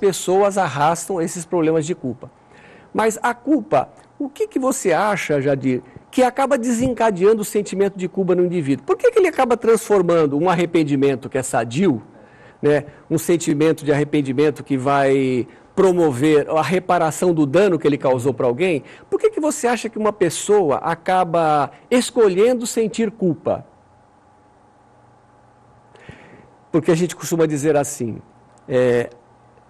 pessoas arrastam esses problemas de culpa. Mas a culpa, o que você acha, Jadir, que acaba desencadeando o sentimento de culpa no indivíduo? Por que ele acaba transformando um arrependimento que é sadio, né, um sentimento de arrependimento que vai promover a reparação do dano que ele causou para alguém? Por que você acha que uma pessoa acaba escolhendo sentir culpa? Porque a gente costuma dizer assim,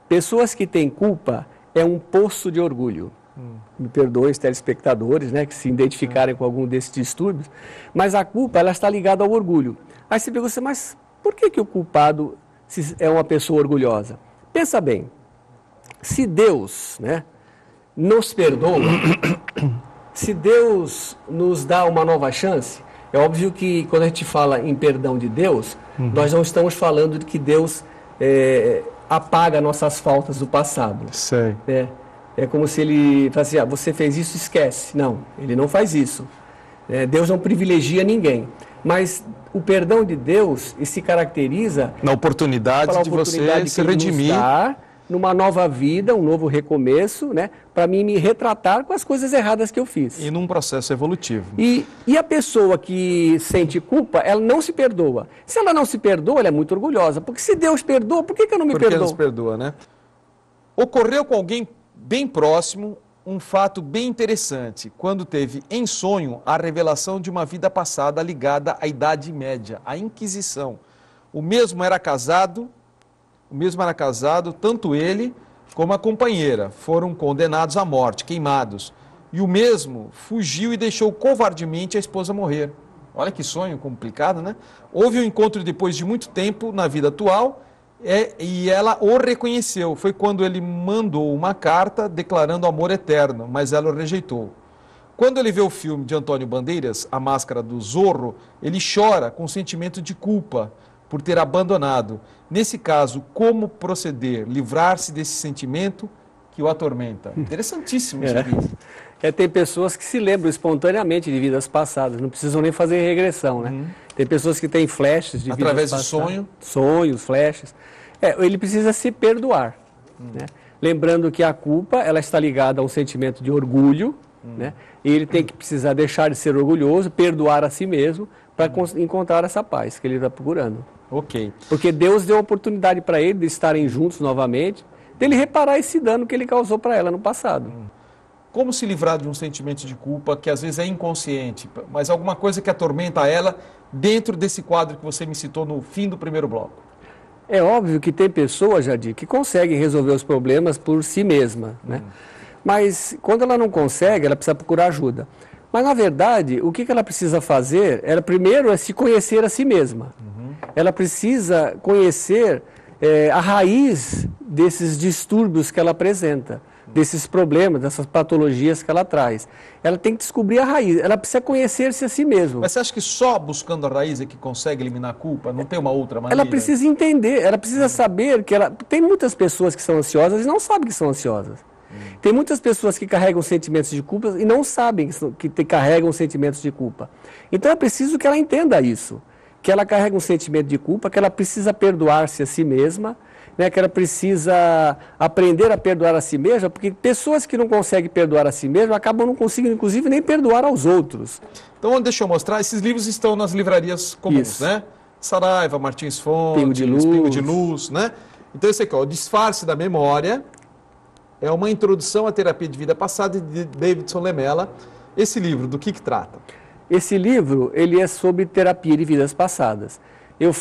pessoas que têm culpa é um poço de orgulho. Me perdoem os telespectadores, né, que se identificarem com algum desses distúrbios, mas a culpa ela está ligada ao orgulho. Aí você pergunta, mas por que o culpado é uma pessoa orgulhosa? Pensa bem, se Deus, né, nos perdoa, se Deus nos dá uma nova chance, é óbvio que quando a gente fala em perdão de Deus, nós não estamos falando de que Deus apaga nossas faltas do passado. Sei. É como se ele falasse, você fez isso, esquece. Não, ele não faz isso. Deus não privilegia ninguém. Mas o perdão de Deus se caracteriza na oportunidade de você se redimir, numa nova vida, um novo recomeço, né, para mim me retratar com as coisas erradas que eu fiz. E num processo evolutivo. E a pessoa que sente culpa, ela não se perdoa. Se ela não se perdoa, ela é muito orgulhosa. Porque se Deus perdoa, por que eu não me perdoo? Por que não se perdoa, né? Ocorreu com alguém bem próximo um fato bem interessante, quando teve em sonho a revelação de uma vida passada ligada à Idade Média, à Inquisição. O mesmo era casado, tanto ele como a companheira foram condenados à morte, queimados. E o mesmo fugiu e deixou covardemente a esposa morrer. Olha que sonho complicado, né? Houve um encontro depois de muito tempo na vida atual, e ela o reconheceu. Foi quando ele mandou uma carta declarando amor eterno, mas ela o rejeitou. Quando ele vê o filme de Antônio Bandeiras, A Máscara do Zorro, ele chora com sentimento de culpa por ter abandonado. Nesse caso, como proceder? Livrar-se desse sentimento que o atormenta. Interessantíssimo isso aqui. Tem pessoas que se lembram espontaneamente de vidas passadas, não precisam nem fazer regressão, né? Tem pessoas que têm flashes de vidas passadas. Através de sonho? Sonhos, flashes. Ele precisa se perdoar, né? Lembrando que a culpa, ela está ligada a um sentimento de orgulho, né? E ele tem que precisar deixar de ser orgulhoso, perdoar a si mesmo, para encontrar essa paz que ele está procurando. Ok. Porque Deus deu a oportunidade para ele de estarem juntos novamente, dele reparar esse dano que ele causou para ela no passado. Como se livrar de um sentimento de culpa que às vezes é inconsciente, mas alguma coisa que atormenta ela dentro desse quadro que você me citou no fim do primeiro bloco? É óbvio que tem pessoas, Jadir, que conseguem resolver os problemas por si mesma, né? Mas quando ela não consegue, ela precisa procurar ajuda. Mas, na verdade, o que ela precisa fazer, ela primeiro é se conhecer a si mesma. Ela precisa conhecer a raiz desses distúrbios que ela apresenta, desses problemas, dessas patologias que ela traz. Ela tem que descobrir a raiz, ela precisa conhecer-se a si mesma. Mas você acha que só buscando a raiz é que consegue eliminar a culpa? Não tem uma outra maneira? Ela precisa entender, ela precisa saber que ela... Tem muitas pessoas que são ansiosas e não sabem que são ansiosas. Tem muitas pessoas que carregam sentimentos de culpa e não sabem que carregam sentimentos de culpa. Então é preciso que ela entenda isso, que ela carrega um sentimento de culpa, que ela precisa perdoar-se a si mesma, né, que ela precisa aprender a perdoar a si mesma, porque pessoas que não conseguem perdoar a si mesmas acabam não conseguindo, inclusive, nem perdoar aos outros. Então, deixa eu mostrar, esses livros estão nas livrarias comuns, né? Saraiva, Martins Fontes, Pingo de Luz, né? Então, esse aqui, ó, O Disfarce da Memória, é uma introdução à terapia de vida passada de Davidson Lemela. Esse livro, do que trata? Esse livro, ele é sobre terapia de vidas passadas. Eu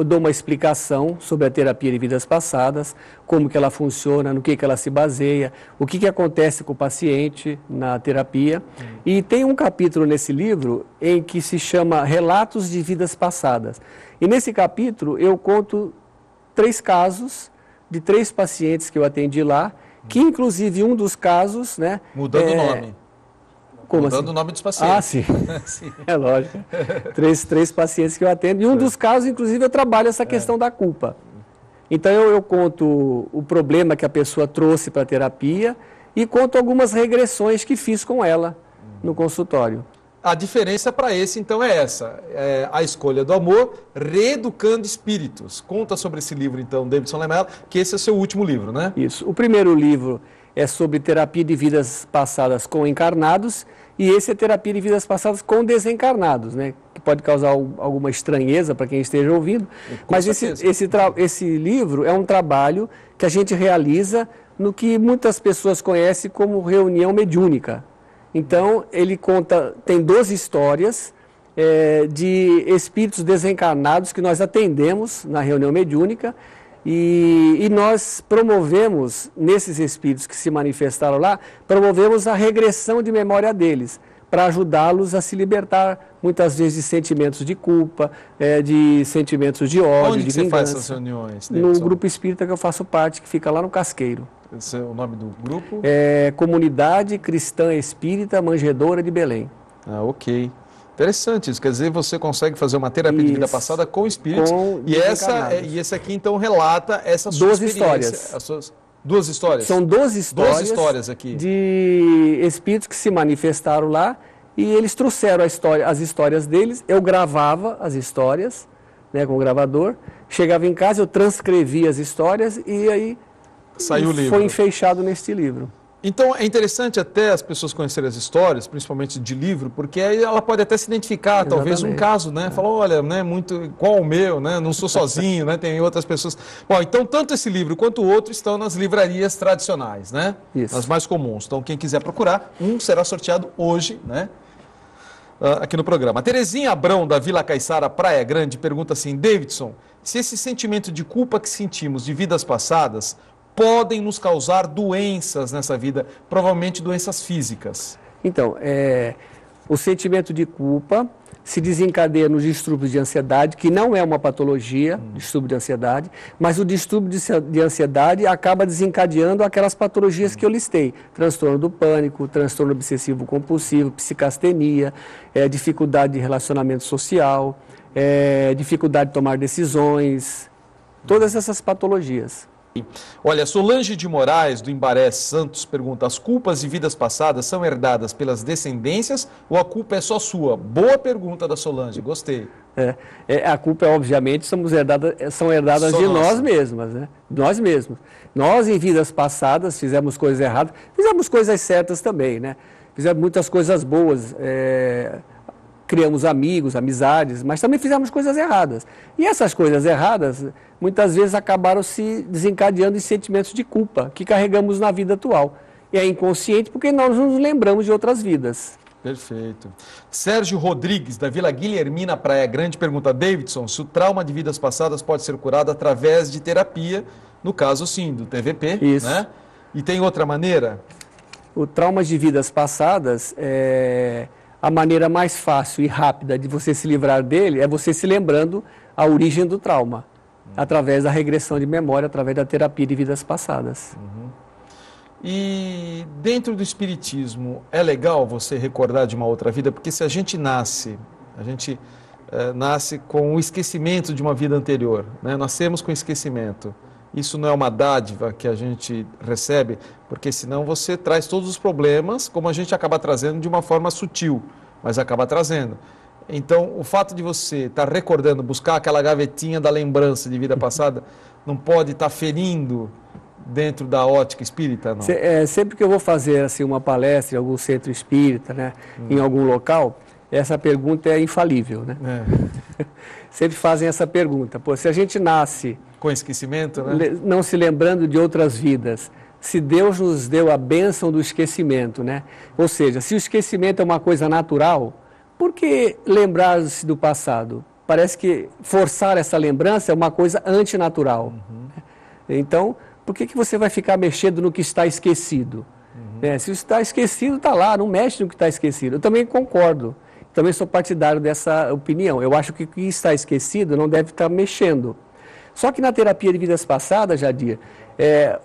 dou uma explicação sobre a terapia de vidas passadas, como que ela funciona, no que ela se baseia, o que acontece com o paciente na terapia. E tem um capítulo nesse livro em que se chama Relatos de Vidas Passadas. E nesse capítulo eu conto 3 casos de 3 pacientes que eu atendi lá, que inclusive um dos casos, né... Mudando o nome. Como mudando assim? O nome dos pacientes. Ah, sim. Sim. É lógico. 3 pacientes que eu atendo. E um dos casos, inclusive, eu trabalho essa questão da culpa. Então, eu conto o problema que a pessoa trouxe para a terapia e conto algumas regressões que fiz com ela no consultório. A diferença para esse, então, é essa. A Escolha do Amor, Reeducando Espíritos. Conta sobre esse livro, então, Davidson Lemelo, que esse é o seu último livro, né? Isso. O primeiro livro é sobre terapia de vidas passadas com encarnados, e esse é terapia de vidas passadas com desencarnados, né? Que pode causar alguma estranheza para quem esteja ouvindo. Mas esse livro é um trabalho que a gente realiza no que muitas pessoas conhecem como reunião mediúnica. Então, ele tem 12 histórias de espíritos desencarnados que nós atendemos na reunião mediúnica, e nós promovemos, nesses espíritos que se manifestaram lá, promovemos a regressão de memória deles, para ajudá-los a se libertar, muitas vezes, de sentimentos de culpa, de sentimentos de ódio, de vingança. Onde você faz essas reuniões, Davidson? No grupo espírita que eu faço parte, que fica lá no Casqueiro. Esse é o nome do grupo? Comunidade Cristã Espírita Manjedoura de Belém. Ah, ok. Interessante isso, quer dizer, você consegue fazer uma terapia de vida passada com espíritos, e esse aqui então relata essa sua experiência. Duas histórias? São 12 histórias, 12 histórias aqui. De espíritos que se manifestaram lá, e eles trouxeram as histórias deles. Eu gravava as histórias, né, com o gravador, chegava em casa, eu transcrevia as histórias, e aí saiu o livro. Foi enfeixado neste livro. Então, é interessante até as pessoas conhecerem as histórias, principalmente de livro, porque aí ela pode até se identificar, exatamente, talvez um caso, né? Falar, olha, né, muito igual o meu, né? Não sou sozinho, né? Tem outras pessoas. Bom, então tanto esse livro quanto o outro estão nas livrarias tradicionais, né? Isso. As mais comuns. Então, quem quiser procurar, um será sorteado hoje, né? Aqui no programa. A Terezinha Abrão, da Vila Caiçara, Praia Grande, pergunta assim, Davidson, se esse sentimento de culpa que sentimos de vidas passadas podem nos causar doenças nessa vida, provavelmente doenças físicas. Então, o sentimento de culpa se desencadeia nos distúrbios de ansiedade, que não é uma patologia, distúrbio de ansiedade, mas o distúrbio de ansiedade acaba desencadeando aquelas patologias que eu listei. Transtorno do pânico, transtorno obsessivo compulsivo, psicastenia, dificuldade de relacionamento social, dificuldade de tomar decisões, todas essas patologias. Olha, Solange de Moraes, do Imbaré Santos, pergunta, as culpas de vidas passadas são herdadas pelas descendências ou a culpa é só sua? Boa pergunta da Solange, gostei. A culpa, obviamente, são herdadas de nós mesmos, né? Nós mesmos. Nós, em vidas passadas, fizemos coisas erradas, fizemos coisas certas também, né? Fizemos muitas coisas boas, criamos amigos, amizades, mas também fizemos coisas erradas. E essas coisas erradas, muitas vezes, acabaram se desencadeando em sentimentos de culpa que carregamos na vida atual. E é inconsciente porque nós não nos lembramos de outras vidas. Perfeito. Sérgio Rodrigues, da Vila Guilhermina, Praia Grande, pergunta, Davidson, se o trauma de vidas passadas pode ser curado através de terapia, no caso, sim, do TVP, isso, né? E tem outra maneira? O trauma de vidas passadas a maneira mais fácil e rápida de você se livrar dele é você se lembrando a origem do trauma, através da regressão de memória, através da terapia de vidas passadas. E dentro do espiritismo, é legal você recordar de uma outra vida? Porque se a gente nasce com o esquecimento de uma vida anterior, né? Nascemos com esquecimento. Isso não é uma dádiva que a gente recebe, porque senão você traz todos os problemas, como a gente acaba trazendo de uma forma sutil, mas acaba trazendo. Então, o fato de você estar recordando, buscar aquela gavetinha da lembrança de vida passada, não pode estar ferindo dentro da ótica espírita, não? Sempre que eu vou fazer assim, uma palestra em algum centro espírita, né, em algum local, essa pergunta é infalível, né? Sempre fazem essa pergunta. Pô, se a gente nasce com esquecimento, né? Não se lembrando de outras vidas, se Deus nos deu a bênção do esquecimento, né? Ou seja, se o esquecimento é uma coisa natural, por que lembrar-se do passado? Parece que forçar essa lembrança é uma coisa antinatural. Então, por que você vai ficar mexendo no que está esquecido? Se está esquecido, está lá, não mexe no que está esquecido. Eu também concordo, também sou partidário dessa opinião. Eu acho que o que está esquecido não deve estar mexendo. Só que na terapia de vidas passadas, Jadir,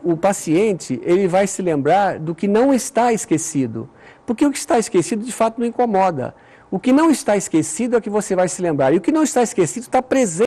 o paciente ele vai se lembrar do que não está esquecido. Porque o que está esquecido, de fato, não incomoda. O que não está esquecido é que você vai se lembrar. E o que não está esquecido está presente.